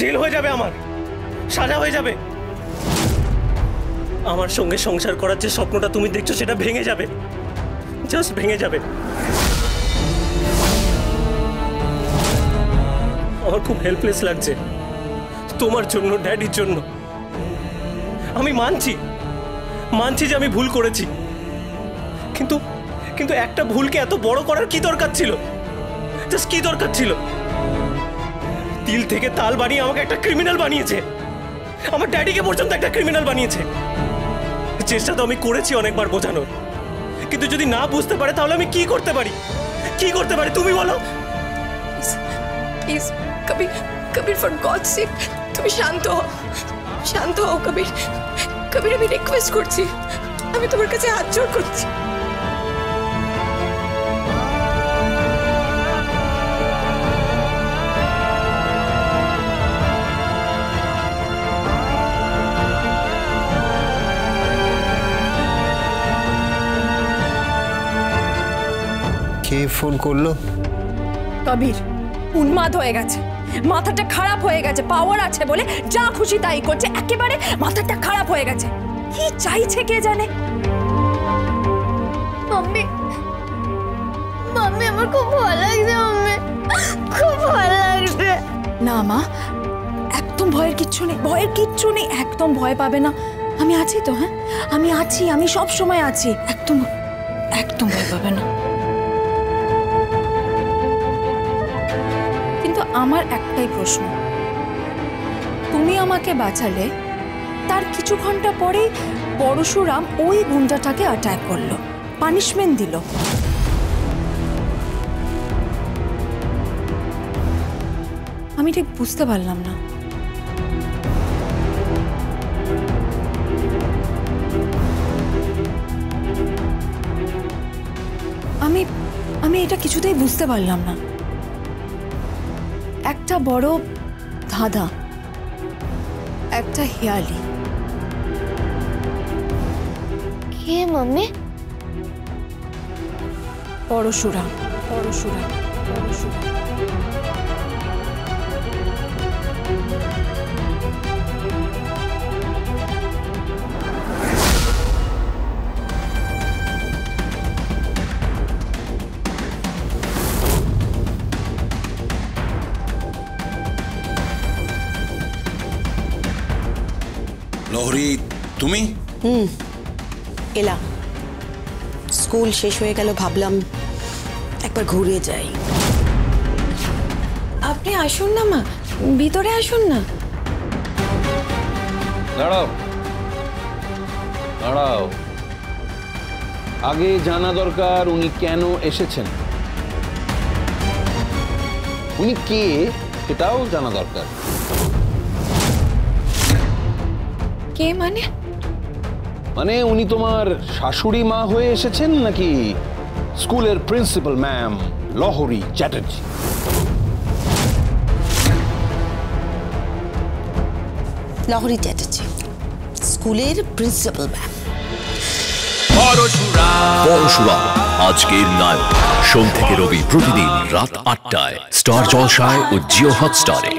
Jail হয়ে যাবে, আমার সাজা হয়ে যাবে। আমার সঙ্গে সংসার করার যে স্বপ্নটা তুমি দেখছো সেটা ভেঙে যাবে, জাস্ট ভেঙে যাবে। আমার খুব হেল্পলেস লাগছে তোমার জন্য, ড্যাডির জন্য। আমি মানছি যে আমি ভুল করেছি, কিন্তু কিন্তু একটা ভুলকে এত বড় করার কি দরকার ছিল? জাস্ট কি দরকার ছিল? তিল থেকে তাল বানিয়ে আমাকে একটা ক্রিমিনাল বানিয়েছে, আমার ড্যাডিকে পর্যন্ত একটা ক্রিমিনাল বানিয়েছে। চেষ্টা তো আমি করেছি অনেকবার বোঝানোর, কিন্তু যদি না বুঝতে পারে তাহলে আমি কি করতে পারি? তুমি বলো। Please Kabir, Kabir for gods সেক তুমি শান্ত হও কবির। কবির আমি রিকোয়েস্ট করছি, আমি তোমার কাছে হাত জোড় করছি। কে ফোন করলো? কবির উন্মাদ হয়ে গেছে, মাথাটা খারাপ হয়ে গেছে। পাওয়ার আছে বলে যা খুশি তাই করছে, একেবারে মাথাটা খারাপ হয়ে গেছে। কি চাইছে কে জানে। মাম্মি আমার খুব ভালো লাগছে, মাম্মি খুব ভালো লাগছে। না মা, একদম ভয়ের কিচ্ছু নেই, একদম ভয় পাবে না। আমি আছি তো, হ্যাঁ আমি আছি, আমি সব সময় আছি। একদম ভয় পাবে না। কিন্তু আমার একটাই প্রশ্ন, তুমি আমাকে বাঁচালে, তার কিছু ঘন্টা পরেই পরশুরাম ওই গুন্ডাটাকে অ্যাটাক করলো, পানিশমেন্ট দিল। আমি ঠিক বুঝতে পারলাম না। আমি এটা কিছুতেই বুঝতে পারলাম না। একটা বড় ধাঁধা, একটা হেয়ালি। কে মাম্মি? পরশুরাম। লহরি, তুমি? এলাম, স্কুল শেষ হয়ে গেল, ভাবলাম একবার ঘুরে যাই। আপনি আসুন না মা, ভিতরে আসুন না। দাঁড়াও, আগে জানা দরকার উনি কেন এসেছেন, উনি কে সেটাও জানা দরকার। কে মানে উনি তোমার শাশুড়ি মা হয়ে এসেছেন নাকি স্কুলের প্রিন্সিপাল ম্যাম লহরি চ্যাটার্জি? লহরি চ্যাটার্জি, স্কুলের প্রিন্সিপাল ম্যাম। পরশুরাম আজকের নায়ক, সোম থেকে রবি প্রতিদিন রাত ৮টায় স্টার জলসায় ও জিও হটস্টারে।